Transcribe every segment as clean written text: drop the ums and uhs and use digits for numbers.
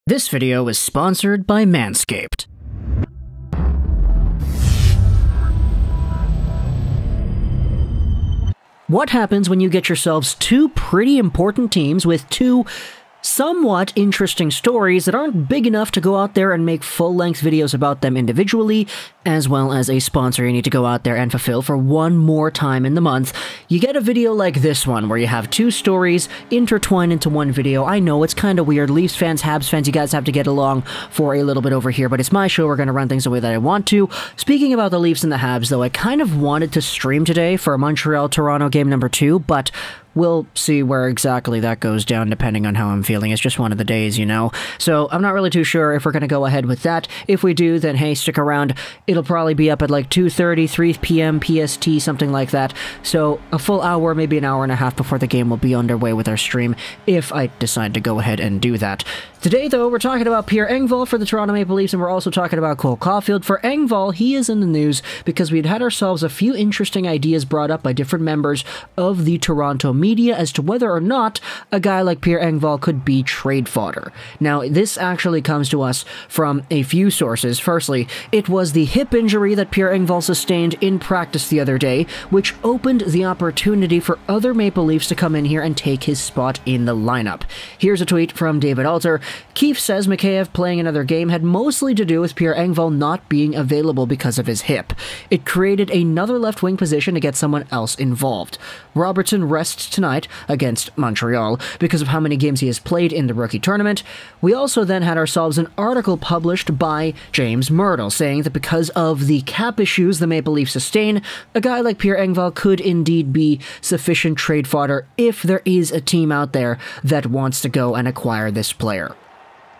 This video is sponsored by Manscaped. What happens when you get yourselves two pretty important teams with two somewhat interesting stories that aren't big enough to go out there and make full-length videos about them individually, as well as a sponsor you need to go out there and fulfill for one more time in the month? You get a video like this one, where you have two stories intertwined into one video. I know, it's kind of weird. Leafs fans, Habs fans, you guys have to get along for a little bit over here, but it's my show. We're going to run things the way that I want to. Speaking about the Leafs and the Habs, though, I kind of wanted to stream today for Montreal-Toronto game number 2, but we'll see where exactly that goes down depending on how I'm feeling. It's just one of the days, you know? So I'm not really too sure if we're going to go ahead with that. If we do, then hey, stick around. It'll probably be up at like 2:30, 3 p.m. PST, something like that. So a full hour, maybe an hour and a half before the game will be underway with our stream, if I decide to go ahead and do that. Today, though, we're talking about Pierre Engvall for the Toronto Maple Leafs, and we're also talking about Cole Caufield. For Engvall, he is in the news because we'd had ourselves a few interesting ideas brought up by different members of the Toronto media as to whether or not a guy like Pierre Engvall could be trade fodder. Now, this actually comes to us from a few sources. Firstly, it was the hip injury that Pierre Engvall sustained in practice the other day, which opened the opportunity for other Maple Leafs to come in here and take his spot in the lineup. Here's a tweet from David Alter. Keefe says Mikheyev playing another game had mostly to do with Pierre Engvall not being available because of his hip. It created another left wing position to get someone else involved. Robertson rests tonight against Montreal because of how many games he has played in the rookie tournament. We also then had ourselves an article published by James Myrtle saying that because of the cap issues the Maple Leafs sustain, a guy like Pierre Engvall could indeed be sufficient trade fodder if there is a team out there that wants to go and acquire this player.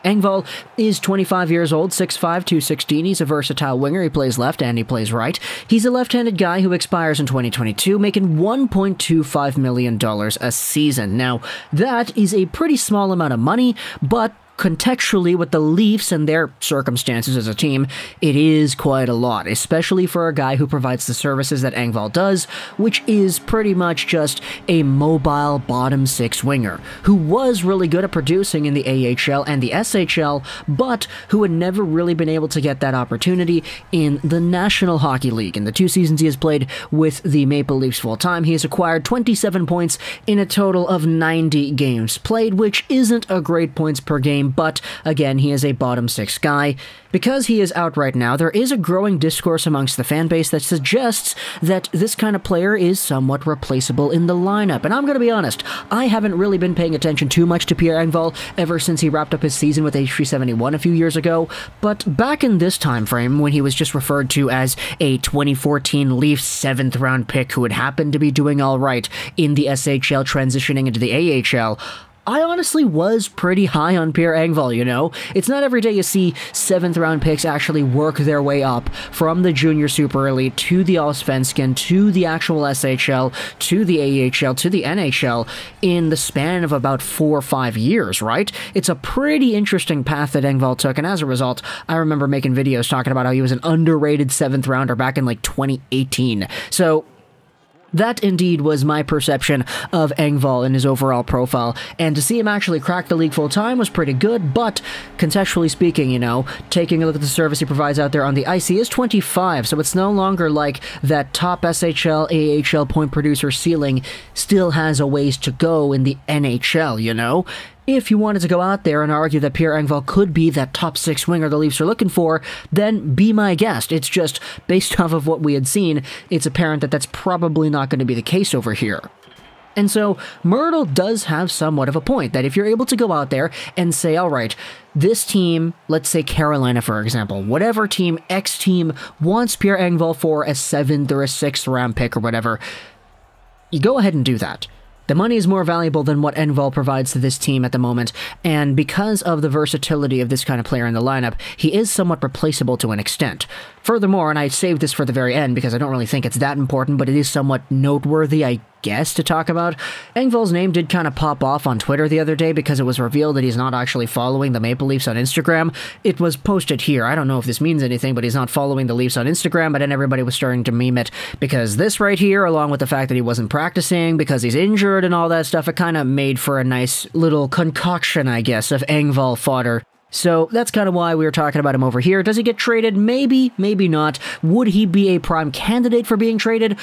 Engvall is 25 years old, 6'5", 216. He's a versatile winger. He plays left and he plays right. He's a left-handed guy who expires in 2022, making $1.25 million a season. Now, that is a pretty small amount of money, but contextually, with the Leafs and their circumstances as a team, it is quite a lot, especially for a guy who provides the services that Engvall does, which is pretty much just a mobile bottom six winger, who was really good at producing in the AHL and the SHL, but who had never really been able to get that opportunity in the National Hockey League. In the 2 seasons he has played with the Maple Leafs full-time, he has acquired 27 points in a total of 90 games played, which isn't a great points per game, but again, he is a bottom six guy. Because he is out right now, there is a growing discourse amongst the fan base that suggests that this kind of player is somewhat replaceable in the lineup. And I'm going to be honest, I haven't really been paying attention too much to Pierre Engvall ever since he wrapped up his season with H371 a few years ago. But back in this time frame, when he was just referred to as a 2014 Leafs 7th round pick who had happened to be doing all right in the SHL transitioning into the AHL, I honestly was pretty high on Pierre Engvall, you know? It's not every day you see 7th round picks actually work their way up from the Junior Super Elite to the Allsvenskan to the actual SHL to the AHL to the NHL in the span of about 4 or 5 years, right? It's a pretty interesting path that Engvall took, and as a result, I remember making videos talking about how he was an underrated 7th rounder back in like 2018. So that indeed was my perception of Engvall and his overall profile, and to see him actually crack the league full-time was pretty good, but contextually speaking, you know, taking a look at the service he provides out there on the ice, he is 25, so it's no longer like that top SHL, AHL point producer ceiling still has a ways to go in the NHL, you know? If you wanted to go out there and argue that Pierre Engvall could be that top 6 winger the Leafs are looking for, then be my guest. It's just, based off of what we had seen, it's apparent that that's probably not going to be the case over here. And so, Myrtle does have somewhat of a point, that if you're able to go out there and say, alright, this team, let's say Carolina for example, whatever team, X team, wants Pierre Engvall for a 7th or a 6th round pick or whatever, you go ahead and do that. The money is more valuable than what Engvall provides to this team at the moment, and because of the versatility of this kind of player in the lineup, he is somewhat replaceable to an extent. Furthermore, and I saved this for the very end because I don't really think it's that important, but it is somewhat noteworthy, I guess, to talk about. Engvall's name did kind of pop off on Twitter the other day because it was revealed that he's not actually following the Maple Leafs on Instagram. It was posted here. I don't know if this means anything, but he's not following the Leafs on Instagram, but then everybody was starting to meme it because this right here, along with the fact that he wasn't practicing because he's injured and all that stuff, it kind of made for a nice little concoction, I guess, of Engvall fodder So that's kind of why we were talking about him over here. Does he get traded? Maybe, maybe not. Would he be a prime candidate for being traded?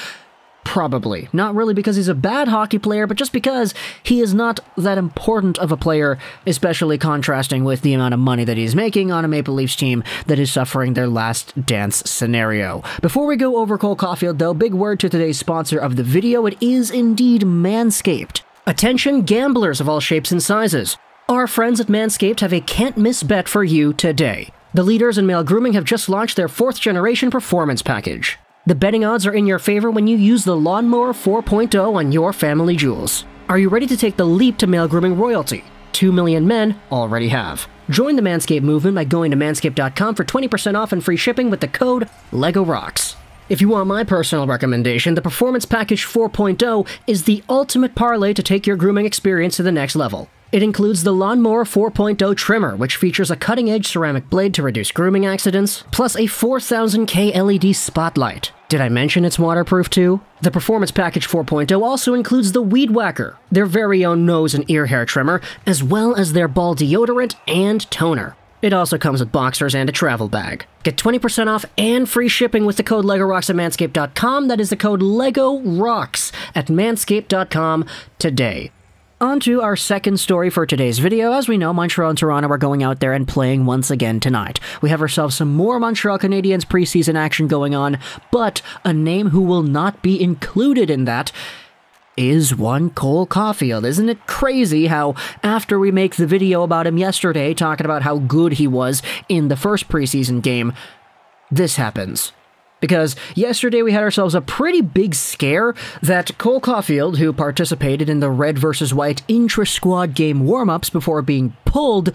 Probably. Not really because he's a bad hockey player, but just because he is not that important of a player, especially contrasting with the amount of money that he's making on a Maple Leafs team that is suffering their last dance scenario. Before we go over Cole Caufield, though, big word to today's sponsor of the video. It is indeed Manscaped. Attention gamblers of all shapes and sizes. Our friends at Manscaped have a can't-miss bet for you today. The leaders in male grooming have just launched their 4th-generation performance package. The betting odds are in your favor when you use the Lawnmower 4.0 on your family jewels. Are you ready to take the leap to male grooming royalty? 2 million men already have. Join the Manscaped movement by going to manscaped.com for 20% off and free shipping with the code LEGOROCKS. If you want my personal recommendation, the Performance Package 4.0 is the ultimate parlay to take your grooming experience to the next level. It includes the Lawnmower 4.0 trimmer, which features a cutting-edge ceramic blade to reduce grooming accidents, plus a 4000K LED spotlight. Did I mention it's waterproof too? The Performance Package 4.0 also includes the Weed Whacker, their very own nose and ear hair trimmer, as well as their ball deodorant and toner. It also comes with boxers and a travel bag. Get 20% off and free shipping with the code LEGOROCKS at manscaped.com. That is the code LEGOROCKS at manscaped.com today. On to our second story for today's video. As we know, Montreal and Toronto are going out there and playing once again tonight. We have ourselves some more Montreal Canadiens preseason action going on, but a name who will not be included in that is one Cole Caufield. Isn't it crazy how after we make the video about him yesterday, talking about how good he was in the first preseason game, this happens? Because yesterday we had ourselves a pretty big scare that Cole Caufield, who participated in the red versus white intra-squad game warm-ups before being pulled,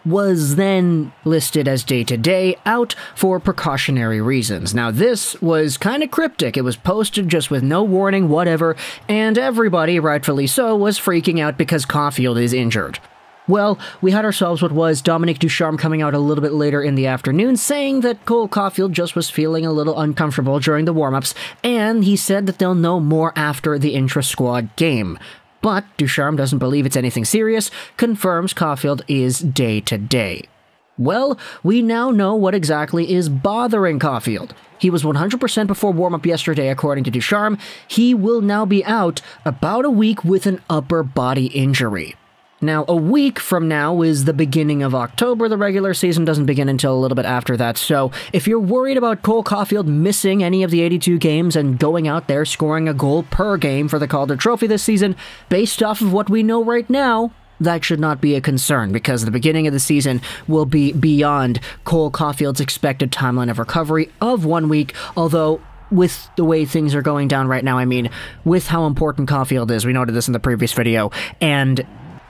was then listed as day-to-day out for precautionary reasons. Now this was kind of cryptic. It was posted just with no warning, whatever, and everybody, rightfully so, was freaking out because Caufield is injured. Well, we had ourselves what was Dominique Ducharme coming out a little bit later in the afternoon saying that Cole Caufield just was feeling a little uncomfortable during the warm-ups, and he said that they'll know more after the intra-squad game. But Ducharme doesn't believe it's anything serious, confirms Caufield is day-to-day. Well, we now know what exactly is bothering Caufield. He was 100% before warm-up yesterday, according to Ducharme. He will now be out about a week with an upper body injury. Now, a week from now is the beginning of October. The regular season doesn't begin until a little bit after that, so if you're worried about Cole Caufield missing any of the 82 games and going out there scoring a goal per game for the Calder Trophy this season, based off of what we know right now, that should not be a concern, because the beginning of the season will be beyond Cole Caufield's expected timeline of recovery of 1 week, although with the way things are going down right now, I mean, with how important Caufield is, we noted this in the previous video, and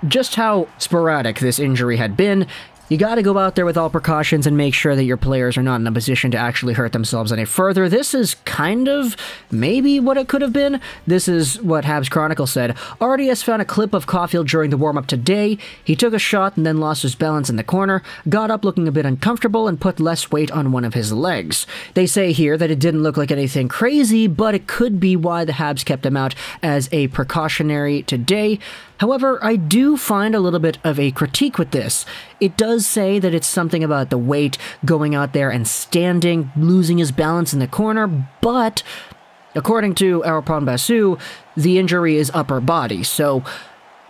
just how sporadic this injury had been, you gotta go out there with all precautions and make sure that your players are not in a position to actually hurt themselves any further. This is kind of maybe what it could have been. This is what Habs Chronicle said. RDS found a clip of Caufield during the warm-up today. He took a shot and then lost his balance in the corner, got up looking a bit uncomfortable, and put less weight on one of his legs. They say here that it didn't look like anything crazy, but it could be why the Habs kept him out as a precautionary today. However, I do find a little bit of a critique with this. It does say that it's something about the weight, going out there and standing, losing his balance in the corner, but according to Aropon Basu, the injury is upper body, so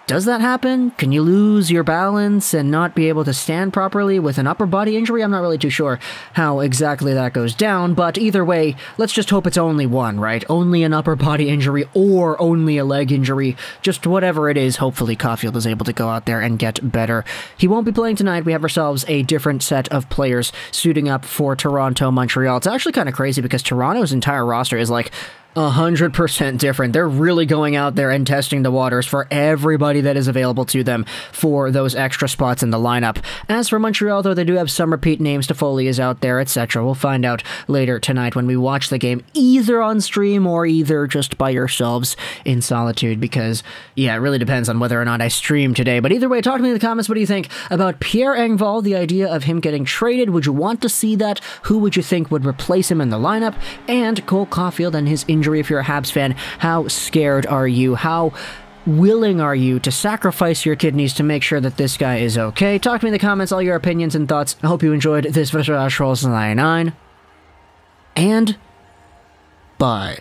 does that happen? Can you lose your balance and not be able to stand properly with an upper body injury? I'm not really too sure how exactly that goes down, but either way, let's just hope it's only one, right? Only an upper body injury or only a leg injury. Just whatever it is, hopefully Caufield is able to go out there and get better. He won't be playing tonight. We have ourselves a different set of players suiting up for Toronto, Montreal. It's actually kind of crazy because Toronto's entire roster is like 100% different. They're really going out there and testing the waters for everybody that is available to them for those extra spots in the lineup. As for Montreal, though, they do have some repeat names. Toffoli is out there, etc. We'll find out later tonight when we watch the game, either on stream or either just by yourselves in solitude, because, yeah, it really depends on whether or not I stream today. But either way, talk to me in the comments. What do you think about Pierre Engvall, the idea of him getting traded? Would you want to see that? Who would you think would replace him in the lineup? And Cole Caufield and his injury, if you're a Habs fan, how scared are you? How willing are you to sacrifice your kidneys to make sure that this guy is okay? Talk to me in the comments, all your opinions and thoughts. I hope you enjoyed this Virtual Trolls 99. And bye.